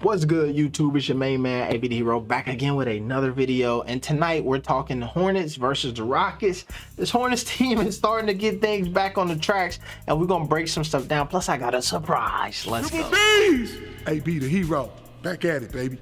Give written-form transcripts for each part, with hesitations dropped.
What's good, YouTube? It's your main man, AB the Hero, back again with another video. And tonight we're talking Hornets versus the Rockets. This Hornets team is starting to get things back on the tracks, and we're gonna break some stuff down. Plus, I got a surprise. Let's go. AB the Hero, back at it, baby.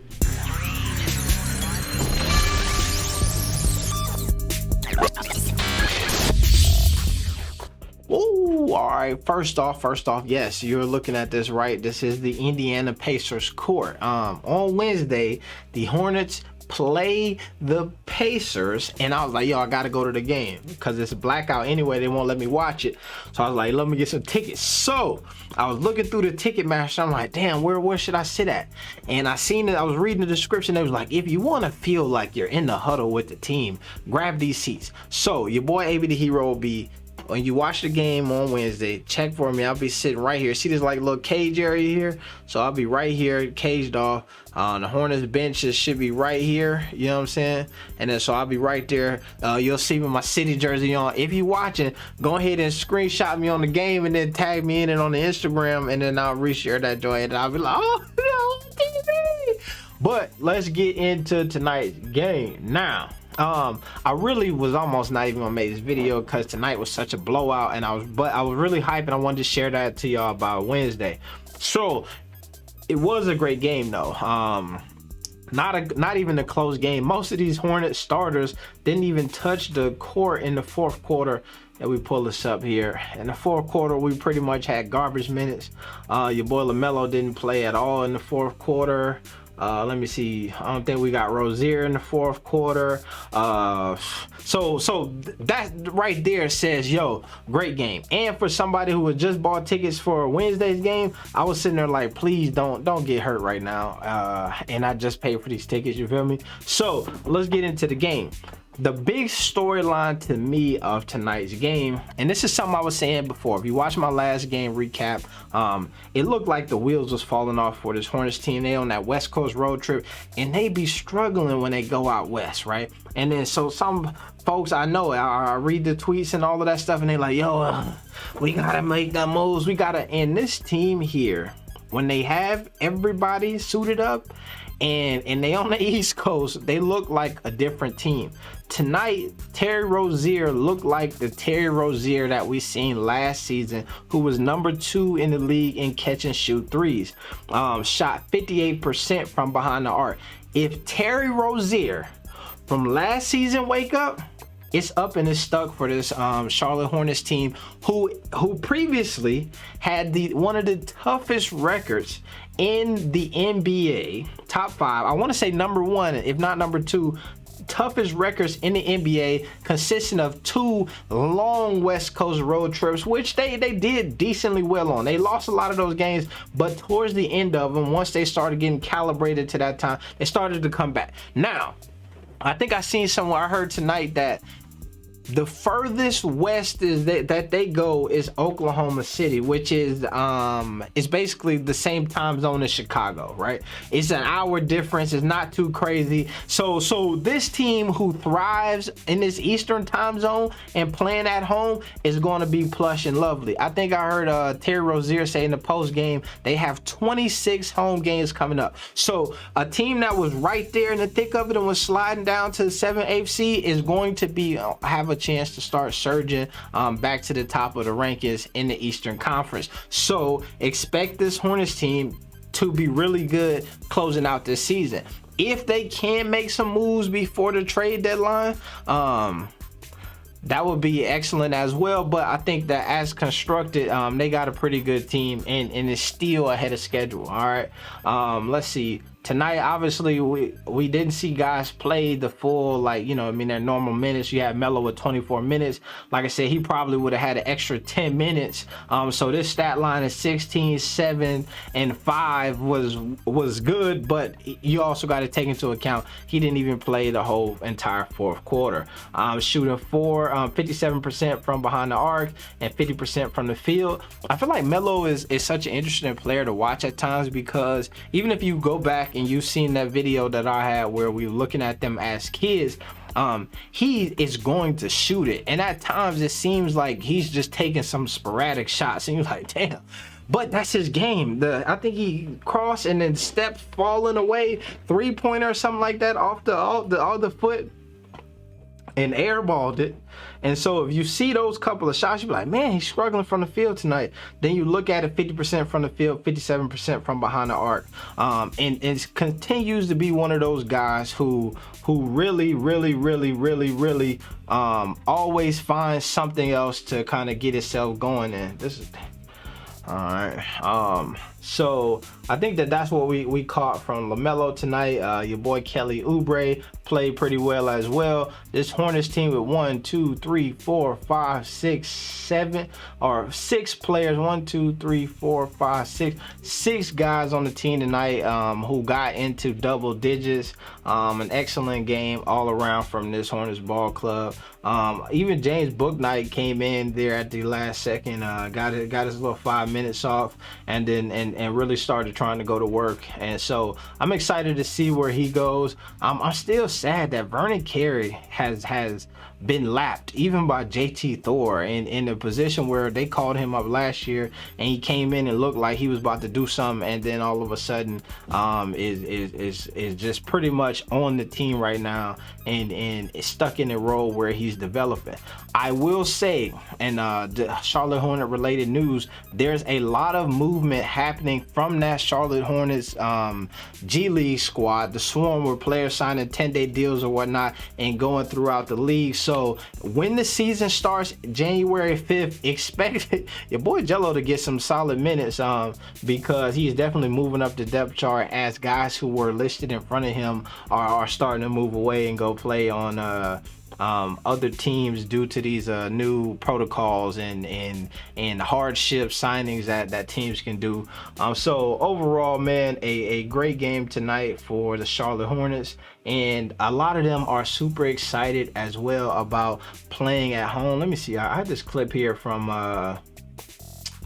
Ooh, all right. First off, yes, you're looking at this right. This is the Indiana Pacers court. On Wednesday, the Hornets play the Pacers, and I was like, yo, I gotta go to the game because it's a blackout anyway. They won't let me watch it, so I was like, let me get some tickets. So I was looking through the ticket master. I'm like, damn, where should I sit at? And I seen it. I was reading the description. It was like, if you want to feel like you're in the huddle with the team, grab these seats. So your boy AB the Hero will be, when you watch the game on Wednesday, check for me. I'll be sitting right here. See this like little cage area here? So I'll be right here, caged off. The Hornets benches should be right here. You know what I'm saying? And then so I'll be right there. You'll see me with my city jersey on. If you're watching, go ahead and screenshot me on the game and then tag me in it on the Instagram, and then I'll reshare that joy, and I'll be like, oh no, TV. But let's get into tonight's game now. I really was almost not even gonna make this video because tonight was such a blowout, and I was really hyped, and I wanted to share that to y'all by Wednesday. So it was a great game though. Not even a close game. Most of these Hornet starters didn't even touch the court in the fourth quarter. And we pull this up here. In the fourth quarter, we pretty much had garbage minutes. Your boy LaMelo didn't play at all in the fourth quarter. Let me see. I don't think we got Rozier in the fourth quarter. So that right there says, yo, great game. And for somebody who had just bought tickets for Wednesday's game, I was sitting there like, please don't get hurt right now. And I just paid for these tickets, you feel me? So let's get into the game. The big storyline to me of tonight's game, and this is something I was saying before, if you watch my last game recap, it looked like the wheels was falling off for this Hornets team. They on that West Coast road trip, and they be struggling when they go out west, right? And then so some folks I know, I read the tweets and all of that stuff, and they like, yo, we gotta make the moves, we gotta. And this team here, when they have everybody suited up and they on the East Coast, they look like a different team. Tonight, Terry Rozier looked like the Terry Rozier that we seen last season, who was #2 in the league in catch and shoot threes. Shot 58% from behind the arc. If Terry Rozier from last season wake up, it's up and it's stuck for this Charlotte Hornets team, who previously had one of the toughest records in the NBA, top 5. I want to say #1, if not #2, toughest records in the NBA, consisting of 2 long West Coast road trips, which they did decently well on. They lost a lot of those games, but towards the end of them, once they started getting calibrated to that time, they started to come back. Now, I think I seen somewhere, I heard tonight that the furthest west is that they go is Oklahoma City, which is basically the same time zone as Chicago, right? It's an hour difference. It's not too crazy. So this team who thrives in this Eastern time zone and playing at home is going to be plush and lovely. I think I heard Terry Rozier say in the post game they have 26 home games coming up. So a team that was right there in the thick of it and was sliding down to the 7th seed is going to be have a chance to start surging back to the top of the rankings in the Eastern Conference. So expect this Hornets team to be really good closing out this season. If they can make some moves before the trade deadline, that would be excellent as well. But I think that as constructed, they got a pretty good team, and it's still ahead of schedule. All right, let's see. Tonight, obviously, we didn't see guys play the full, like, you know, I mean, their normal minutes. You had Melo with 24 minutes. Like I said, he probably would have had an extra 10 minutes. So this stat line is 16, 7, and 5 was good, but you also got to take into account he didn't even play the whole entire fourth quarter. Shooting 57% from behind the arc and 50% from the field. I feel like Melo is such an interesting player to watch at times, because even if you go back and you've seen that video that I had where we were looking at them as kids, he is going to shoot it, and at times it seems like he's just taking some sporadic shots, and you're like, damn, but that's his game. I think he crossed and then stepped falling away 3-pointer or something like that off the foot and airballed it. And so if you see those couple of shots, you be like, man, he's struggling from the field tonight. Then you look at it, 50% from the field, 57% from behind the arc. And it continues to be one of those guys who really always finds something else to kind of get himself going. And this is all right. So I think that's what we caught from LaMelo tonight. Your boy Kelly Oubre played pretty well as well. This Hornets team with 1, 2, 3, 4, 5, 6, 7 or 6 players. 1, 2, 3, 4, 5, 6. 6 guys on the team tonight who got into double digits. An excellent game all around from this Hornets ball club. Even James Bouknight came in there at the last second, got his little 5 minutes off, and then and really started trying to go to work. And so I'm excited to see where he goes. I'm still sad that Vernon Carey has been lapped even by JT Thor in a position where they called him up last year and he came in and looked like he was about to do something, and then all of a sudden is just pretty much on the team right now and is stuck in a role where he's developing. I will say, and the Charlotte Hornet related news, there's a lot of movement happening from that Charlotte Hornets G League squad, the Swarm, where players signing 10-day deals or whatnot and going throughout the league. So when the season starts January 5th, expect your boy Jello to get some solid minutes because he's definitely moving up the depth chart as guys who were listed in front of him are starting to move away and go play on other teams due to these new protocols and hardship signings that teams can do. So overall, man, a great game tonight for the Charlotte Hornets, and a lot of them are super excited as well about playing at home. Let me see, I had this clip here from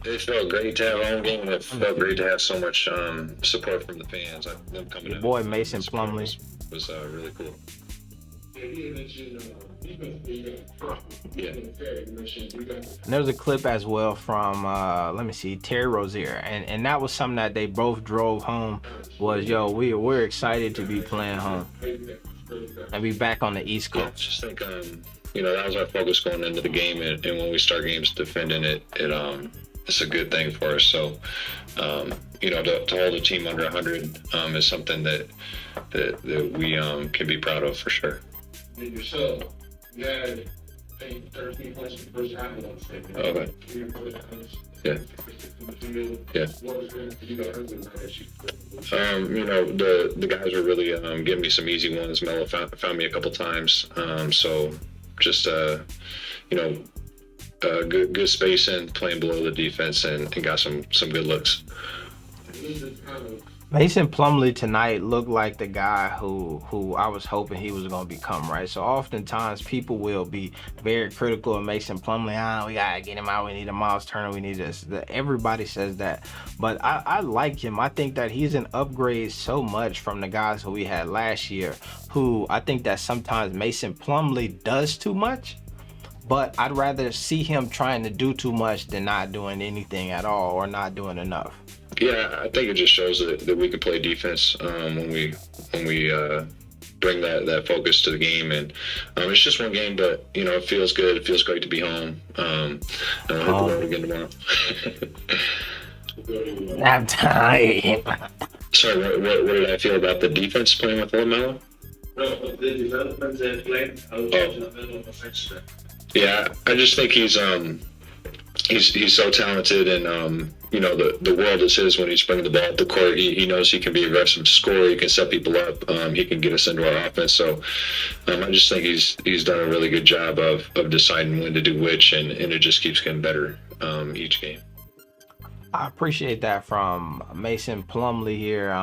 it felt great to have a home game, and it felt great to have so much support from the fans. Them coming your boy Mason Plumlee was really cool. Yeah. And there's a clip as well from let me see, Terry Rozier, and that was something that they both drove home was, yo, we're excited to be playing home and be back on the East Coast. I just think that was our focus going into the game, and when we start games defending it, it's a good thing for us. So to hold a team under 100 is something that we can be proud of for sure. And yourself, you had 13 points in the first half of that. Okay. Yeah. Yeah. The guys were really giving me some easy ones. Melo found me a couple times. So just good spacing, playing below the defense, and got some good looks. Mason Plumlee tonight looked like the guy who I was hoping he was going to become, right? So oftentimes people will be very critical of Mason Plumlee. We got to get him out. We need a Miles Turner. We need this. Everybody says that. But I like him. I think that he's an upgrade so much from the guys who we had last year, who I think that sometimes Mason Plumlee does too much. But I'd rather see him trying to do too much than not doing anything at all or not doing enough. Yeah, I think it just shows that we can play defense when we bring that focus to the game, and it's just one game, but it feels good. It feels great to be home. I hope we're again tomorrow. I'm tired. Sorry, what did I feel about the defense playing with LaMelo? No, the development they played. Yeah, I just think he's so talented, and the world is his when he's bringing the ball up the court. He knows he can be aggressive scorer. He can set people up. He can get us into our offense. So I just think he's done a really good job of deciding when to do which, and it just keeps getting better each game. I appreciate that from Mason Plumlee here,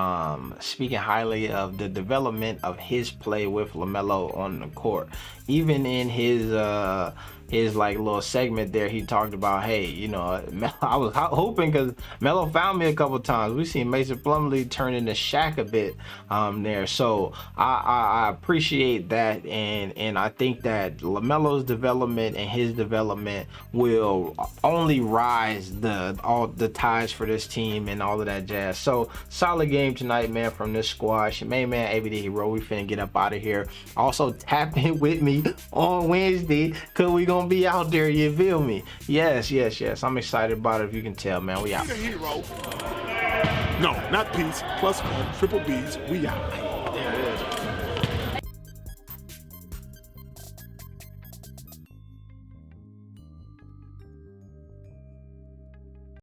speaking highly of the development of his play with LaMelo on the court. Even in his his like little segment there, he talked about, hey, you know, I was hoping, because Melo found me a couple times. We seen Mason Plumlee turn into Shaq a bit there. So I appreciate that, and I think that LaMelo's development and his development will only rise all the ties for this team and all of that jazz. So solid game tonight, man, from this squad. Your main man, AB the Hero. We finna get up out of here. Also, tap in with me on Wednesday, cause we gonna be out there. You feel me? Yes. I'm excited about it. If you can tell, man, we out. Be the hero. No, not peace. Plus one. Triple B's. We out.